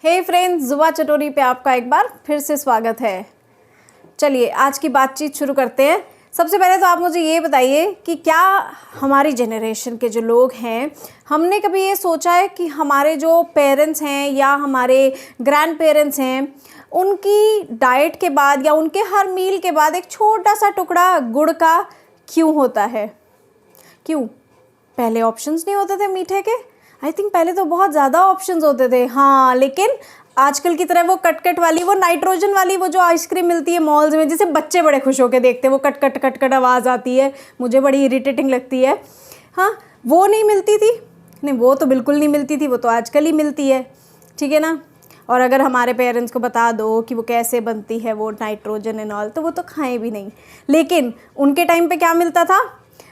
हे friends, जुबा चटोरी पे आपका एक बार फिर से स्वागत है। चलिए आज की बातचीत शुरू करते हैं। सबसे पहले तो आप मुझे ये बताइए कि क्या हमारी जनरेशन के जो लोग हैं, हमने कभी ये सोचा है कि हमारे जो पेरेंट्स हैं या हमारे ग्रैंड पेरेंट्स हैं, उनकी डाइट के बाद या उनके हर मील के बाद एक छोटा सा टुकड़ा गुड़ का क्यों होता है? क्यों? पहले ऑप्शंस नहीं होते थे मीठे के? आई थिंक पहले तो बहुत ज़्यादा ऑप्शंस होते थे। हाँ, लेकिन आजकल की तरह वो कट वाली, वो नाइट्रोजन वाली, वो जो आइसक्रीम मिलती है मॉल्स में, जिसे बच्चे बड़े खुश होकर देखते हैं, वो कट आवाज़ आती है, मुझे बड़ी इरिटेटिंग लगती है। हाँ, वो नहीं मिलती थी। नहीं, वो तो बिल्कुल नहीं मिलती थी, वो तो आजकल ही मिलती है। ठीक है ना? और अगर हमारे पेरेंट्स को बता दो कि वो कैसे बनती है वो नाइट्रोजन एंड ऑल, तो वो तो खाएं भी नहीं। लेकिन उनके टाइम पे क्या मिलता था?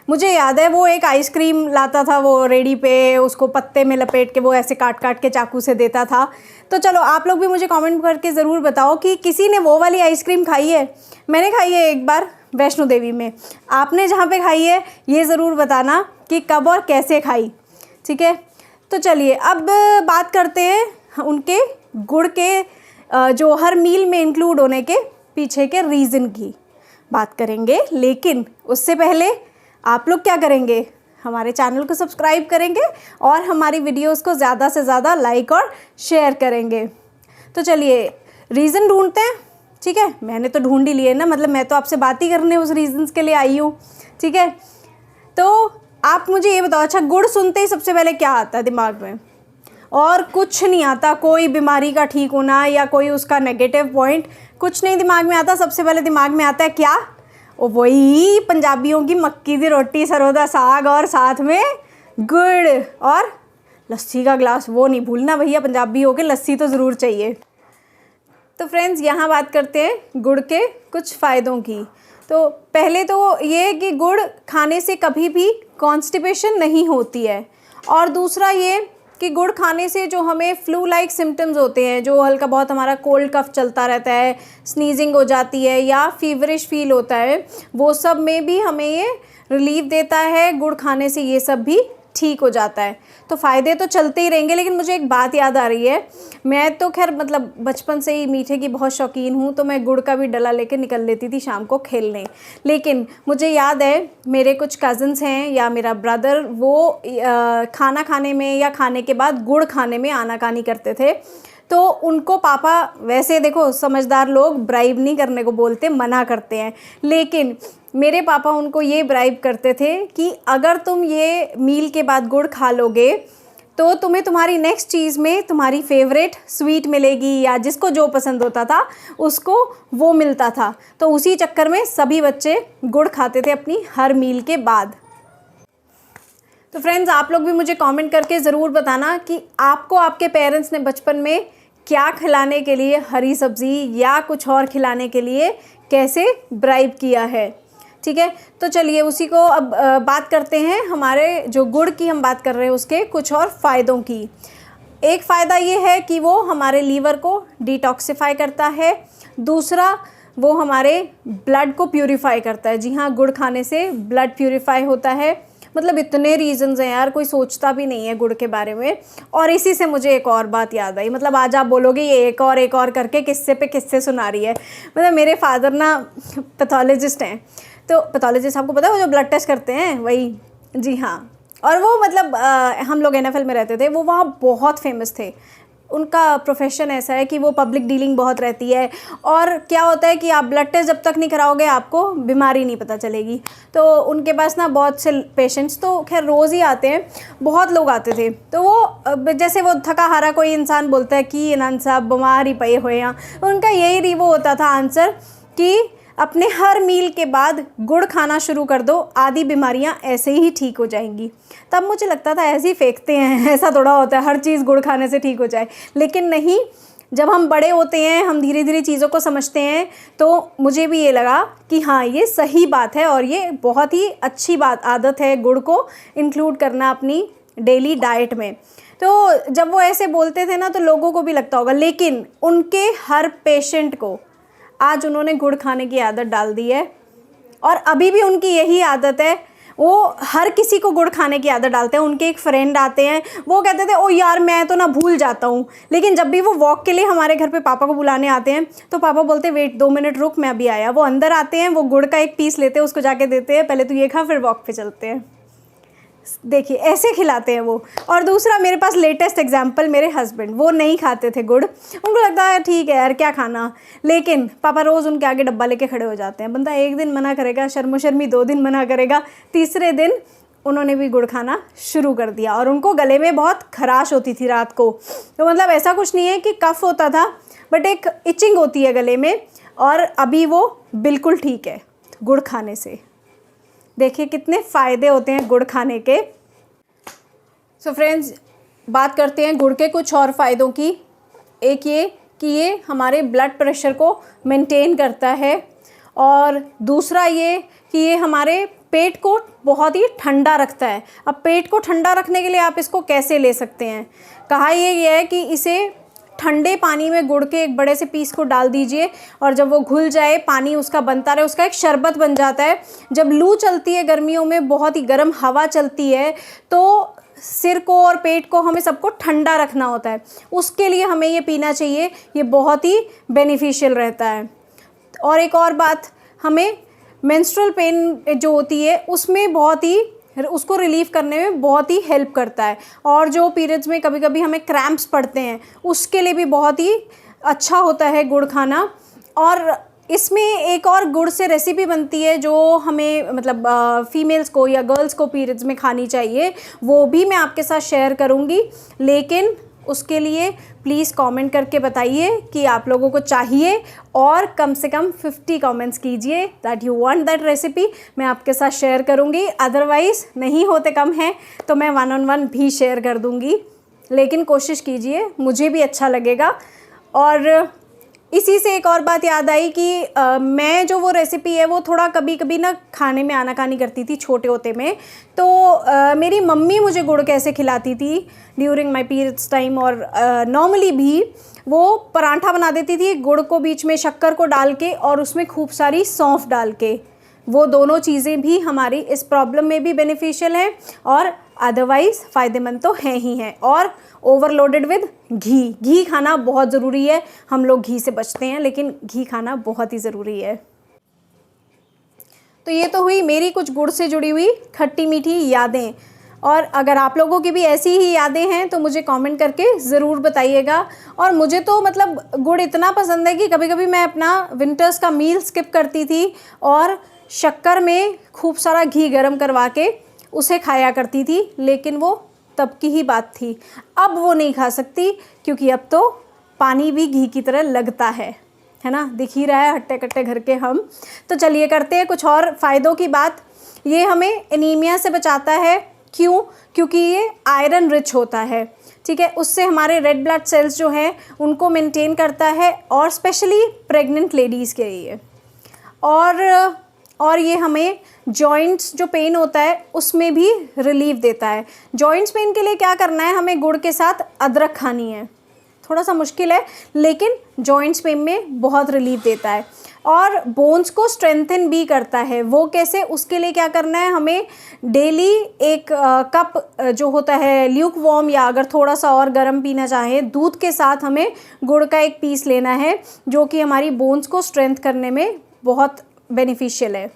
मुझे याद है, वो एक आइसक्रीम लाता था वो रेडी पे, उसको पत्ते में लपेट के वो ऐसे काट के चाकू से देता था। तो चलो आप लोग भी मुझे कमेंट करके ज़रूर बताओ कि किसी ने वो वाली आइसक्रीम खाई है। मैंने खाई है एक बार वैष्णो देवी में। आपने जहाँ पे खाई है ये ज़रूर बताना कि कब और कैसे खाई। ठीक है, तो चलिए अब बात करते हैं उनके गुड़ के जो हर मील में इंक्लूड होने के पीछे के रीज़न की बात करेंगे। लेकिन उससे पहले आप लोग क्या करेंगे? हमारे चैनल को सब्सक्राइब करेंगे और हमारी वीडियोस को ज़्यादा से ज़्यादा लाइक और शेयर करेंगे। तो चलिए रीज़न ढूंढते हैं। ठीक है, मैंने तो ढूंढ ही लिए ना, मतलब मैं तो आपसे बात ही करने उस रीज़न्स के लिए आई हूँ। ठीक है, तो आप मुझे ये बताओ, अच्छा गुड़ सुनते ही सबसे पहले क्या आता है दिमाग में? और कुछ नहीं आता, कोई बीमारी का ठीक होना या कोई उसका नेगेटिव पॉइंट कुछ नहीं दिमाग में आता। सबसे पहले दिमाग में आता है क्या? ओ वही पंजाबियों की मक्की की रोटी, सरों दा साग और साथ में गुड़ और लस्सी का ग्लास। वो नहीं भूलना भैया, पंजाबी होके लस्सी तो ज़रूर चाहिए। तो फ्रेंड्स, यहाँ बात करते हैं गुड़ के कुछ फ़ायदों की। तो पहले तो ये कि गुड़ खाने से कभी भी कॉन्स्टिपेशन नहीं होती है। और दूसरा ये कि गुड़ खाने से जो हमें फ्लू लाइक सिम्टम्स होते हैं, जो हल्का बहुत हमारा कोल्ड कफ चलता रहता है, स्नीजिंग हो जाती है या फीवरिश फील होता है, वो सब में भी हमें ये रिलीफ देता है। गुड़ खाने से ये सब भी ठीक हो जाता है। तो फ़ायदे तो चलते ही रहेंगे। लेकिन मुझे एक बात याद आ रही है, मैं तो खैर मतलब बचपन से ही मीठे की बहुत शौकीन हूँ, तो मैं गुड़ का भी डला लेके निकल लेती थी शाम को खेलने। लेकिन मुझे याद है, मेरे कुछ कज़न्स हैं या मेरा ब्रदर, वो खाना खाने में या खाने के बाद गुड़ खाने में आनाकानी करते थे। तो उनको पापा, वैसे देखो समझदार लोग ब्राइब नहीं करने को बोलते, मना करते हैं, लेकिन मेरे पापा उनको ये ब्राइब करते थे कि अगर तुम ये मील के बाद गुड़ खा लोगे तो तुम्हें तुम्हारी नेक्स्ट चीज़ में तुम्हारी फेवरेट स्वीट मिलेगी, या जिसको जो पसंद होता था उसको वो मिलता था। तो उसी चक्कर में सभी बच्चे गुड़ खाते थे अपनी हर मील के बाद। तो फ्रेंड्स, आप लोग भी मुझे कमेंट करके ज़रूर बताना कि आपको आपके पेरेंट्स ने बचपन में क्या खिलाने के लिए, हरी सब्ज़ी या कुछ और खिलाने के लिए कैसे ब्राइब किया है। ठीक है, तो चलिए उसी को अब बात करते हैं। हमारे जो गुड़ की हम बात कर रहे हैं उसके कुछ और फ़ायदों की। एक फ़ायदा ये है कि वो हमारे लीवर को डिटॉक्सिफाई करता है। दूसरा, वो हमारे ब्लड को प्यूरिफाई करता है। जी हाँ, गुड़ खाने से ब्लड प्यूरिफाई होता है। मतलब इतने रीज़न्स हैं यार, कोई सोचता भी नहीं है गुड़ के बारे में। और इसी से मुझे एक और बात याद आई, मतलब आज आप बोलोगे ये एक और करके किस्से पे किस्से सुना रही है। मतलब मेरे फादर ना पैथोलॉजिस्ट हैं। तो पैथोलॉजिस्ट आपको पता है, वो जो ब्लड टेस्ट करते हैं, वही। जी हाँ, और वो मतलब हम लोग NFL में रहते थे, वो वहाँ बहुत फेमस थे। उनका प्रोफेशन ऐसा है कि वो पब्लिक डीलिंग बहुत रहती है। और क्या होता है कि आप ब्लड टेस्ट जब तक नहीं कराओगे आपको बीमारी नहीं पता चलेगी। तो उनके पास ना बहुत से पेशेंट्स तो खैर रोज़ ही आते हैं, बहुत लोग आते थे। तो वो जैसे वो थका हारा कोई इंसान बोलता है कि इन्हां सब बीमार ही पे हुए हैं, उनका यही वो होता था आंसर कि अपने हर मील के बाद गुड़ खाना शुरू कर दो, आधी बीमारियां ऐसे ही ठीक हो जाएंगी। तब मुझे लगता था ऐसे ही फेंकते हैं, ऐसा थोड़ा होता है हर चीज़ गुड़ खाने से ठीक हो जाए। लेकिन नहीं, जब हम बड़े होते हैं, हम धीरे धीरे चीज़ों को समझते हैं, तो मुझे भी ये लगा कि हाँ, ये सही बात है और ये बहुत ही अच्छी आदत है गुड़ को इंक्लूड करना अपनी डेली डाइट में। तो जब वो ऐसे बोलते थे ना, तो लोगों को भी लगता होगा। लेकिन उनके हर पेशेंट को आज उन्होंने गुड़ खाने की आदत डाल दी है और अभी भी उनकी यही आदत है। वो हर किसी को गुड़ खाने की आदत डालते हैं। उनके एक फ्रेंड आते हैं, वो कहते थे ओ यार मैं तो ना भूल जाता हूँ, लेकिन जब भी वो वॉक के लिए हमारे घर पे पापा को बुलाने आते हैं तो पापा बोलते वेट 2 मिनट रुक, मैं अभी आया। वो अंदर आते हैं, वो गुड़ का एक पीस लेते हैं, उसको जाके देते हैं, पहले तो ये खा फिर वॉक पे चलते हैं। देखिए ऐसे खिलाते हैं वो। और दूसरा मेरे पास लेटेस्ट एग्जांपल, मेरे हस्बैंड, वो नहीं खाते थे गुड़, उनको लगता है ठीक है यार क्या खाना, लेकिन पापा रोज़ उनके आगे डब्बा लेके खड़े हो जाते हैं। बंदा एक दिन मना करेगा, शर्मो शर्मी 2 दिन मना करेगा, तीसरे दिन उन्होंने भी गुड़ खाना शुरू कर दिया। और उनको गले में बहुत खराश होती थी रात को, तो मतलब ऐसा कुछ नहीं है कि कफ होता था, बट एक इचिंग होती है गले में, और अभी वो बिल्कुल ठीक है गुड़ खाने से। देखिए कितने फ़ायदे होते हैं गुड़ खाने के। सो फ्रेंड्स, बात करते हैं गुड़ के कुछ और फ़ायदों की। एक ये कि ये हमारे ब्लड प्रेशर को मेंटेन करता है, और दूसरा ये कि ये हमारे पेट को बहुत ही ठंडा रखता है। अब पेट को ठंडा रखने के लिए आप इसको कैसे ले सकते हैं, कहा ये है कि इसे ठंडे पानी में गुड़ के एक बड़े से पीस को डाल दीजिए, और जब वो घुल जाए, पानी उसका बनता रहे, उसका एक शरबत बन जाता है। जब लू चलती है गर्मियों में, बहुत ही गर्म हवा चलती है, तो सिर को और पेट को हमें सबको ठंडा रखना होता है, उसके लिए हमें ये पीना चाहिए। ये बहुत ही बेनिफिशियल रहता है। और एक और बात, हमें मेंस्ट्रुअल पेन जो होती है उसमें बहुत ही, उसको रिलीव करने में बहुत ही हेल्प करता है। और जो पीरियड्स में कभी कभी हमें क्रैम्प्स पड़ते हैं, उसके लिए भी बहुत ही अच्छा होता है गुड़ खाना। और इसमें एक और गुड़ से रेसिपी बनती है जो हमें मतलब फीमेल्स को या गर्ल्स को पीरियड्स में खानी चाहिए, वो भी मैं आपके साथ शेयर करूँगी। लेकिन उसके लिए प्लीज़ कमेंट करके बताइए कि आप लोगों को चाहिए, और कम से कम 50 कमेंट्स कीजिए that you want that recipe, मैं आपके साथ शेयर करूँगी। अदरवाइज़ नहीं होते कम हैं तो मैं 1-on-1 भी शेयर कर दूँगी, लेकिन कोशिश कीजिए, मुझे भी अच्छा लगेगा। और इसी से एक और बात याद आई कि मैं जो वो रेसिपी है वो थोड़ा कभी कभी ना खाने में आनाकानी करती थी छोटे होते में। तो मेरी मम्मी मुझे गुड़ कैसे खिलाती थी ड्यूरिंग माय पीरियड्स टाइम, और नॉर्मली भी वो पराठा बना देती थी गुड़ को बीच में शक्कर को डाल के, और उसमें खूब सारी सौंफ डाल के। वो दोनों चीज़ें भी हमारी इस प्रॉब्लम में भी बेनिफिशियल हैं, और अदरवाइज़ फ़ायदेमंद तो हैं ही हैं। और ओवरलोडेड विद घी खाना बहुत ज़रूरी है। हम लोग घी से बचते हैं, लेकिन घी खाना बहुत ही ज़रूरी है। तो ये तो हुई मेरी कुछ गुड़ से जुड़ी हुई खट्टी मीठी यादें, और अगर आप लोगों की भी ऐसी ही यादें हैं तो मुझे कमेंट करके ज़रूर बताइएगा। और मुझे तो मतलब गुड़ इतना पसंद है कि कभी कभी मैं अपना विंटर्स का मील स्किप करती थी, और शक्कर में खूब सारा घी गरम करवा के उसे खाया करती थी। लेकिन वो तब की ही बात थी, अब वो नहीं खा सकती, क्योंकि अब तो पानी भी घी की तरह लगता है ना। दिख ही रहा है हट्टे कट्टे घर के हम। तो चलिए करते हैं कुछ और फ़ायदों की बात। ये हमें एनीमिया से बचाता है। क्यों? क्योंकि ये आयरन रिच होता है, ठीक है। उससे हमारे रेड ब्लड सेल्स जो हैं उनको मेंटेन करता है, और स्पेशली प्रेग्नेंट लेडीज़ के लिए। और ये हमें जॉइंट्स जो पेन होता है उसमें भी रिलीफ देता है। जॉइंट्स पेन के लिए क्या करना है, हमें गुड़ के साथ अदरक खानी है। थोड़ा सा मुश्किल है, लेकिन जॉइंट्स पेन में बहुत रिलीफ देता है। और बोन्स को स्ट्रेंथन भी करता है। वो कैसे? उसके लिए क्या करना है, हमें डेली एक कप जो होता है ल्यूक वार्म, या अगर थोड़ा सा और गर्म पीना चाहें, दूध के साथ हमें गुड़ का एक पीस लेना है, जो कि हमारी बोन्स को स्ट्रेंथ करने में बहुत बेनिफिशियल है।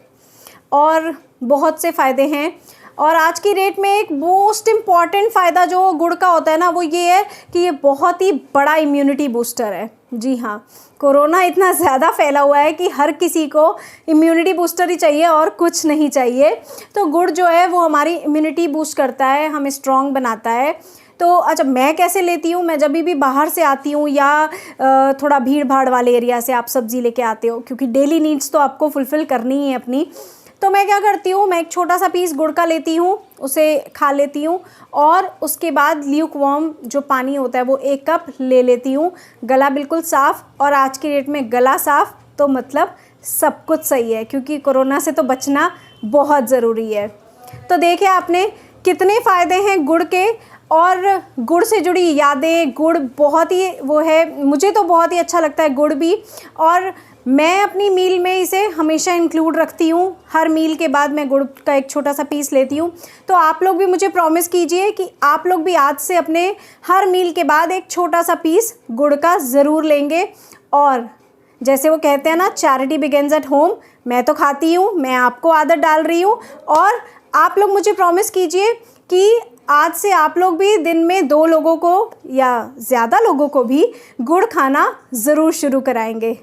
और बहुत से फ़ायदे हैं। और आज की डेट में एक मोस्ट इम्पॉर्टेंट फ़ायदा जो गुड़ का होता है ना, वो ये है कि ये बहुत ही बड़ा इम्यूनिटी बूस्टर है। जी हाँ, कोरोना इतना ज़्यादा फैला हुआ है कि हर किसी को इम्यूनिटी बूस्टर ही चाहिए और कुछ नहीं चाहिए। तो गुड़ जो है वो हमारी इम्यूनिटी बूस्ट करता है, हमें स्ट्रॉन्ग बनाता है। तो अच्छा, मैं कैसे लेती हूँ? मैं जब भी बाहर से आती हूँ या थोड़ा भीड़ भाड़ वाले एरिया से आप सब्ज़ी लेके आते हो, क्योंकि डेली नीड्स तो आपको फुलफ़िल करनी ही है अपनी, तो मैं क्या करती हूँ, मैं एक छोटा सा पीस गुड़ का लेती हूँ, उसे खा लेती हूँ, और उसके बाद ल्यूक वार्म जो पानी होता है वो 1 कप ले लेती हूँ। गला बिल्कुल साफ़, और आज की डेट में गला साफ़ तो मतलब सब कुछ सही है, क्योंकि कोरोना से तो बचना बहुत ज़रूरी है। तो देखिए आपने कितने फ़ायदे हैं गुड़ के, और गुड़ से जुड़ी यादें। गुड़ बहुत ही वो है, मुझे तो बहुत ही अच्छा लगता है गुड़ भी। और मैं अपनी मील में इसे हमेशा इंक्लूड रखती हूँ। हर मील के बाद मैं गुड़ का एक छोटा सा पीस लेती हूँ। तो आप लोग भी मुझे प्रॉमिस कीजिए कि आप लोग भी आज से अपने हर मील के बाद एक छोटा सा पीस गुड़ का ज़रूर लेंगे। और जैसे वो कहते हैं ना, चैरिटी बिगिंस एट होम, मैं तो खाती हूँ, मैं आपको आदत डाल रही हूँ। और आप लोग मुझे प्रॉमिस कीजिए कि आज से आप लोग भी दिन में 2 लोगों को या ज़्यादा लोगों को भी गुड़ खाना ज़रूर शुरू कराएंगे।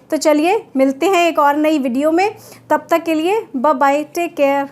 तो चलिए मिलते हैं एक और नई वीडियो में। तब तक के लिए बाय बाय, टेक केयर।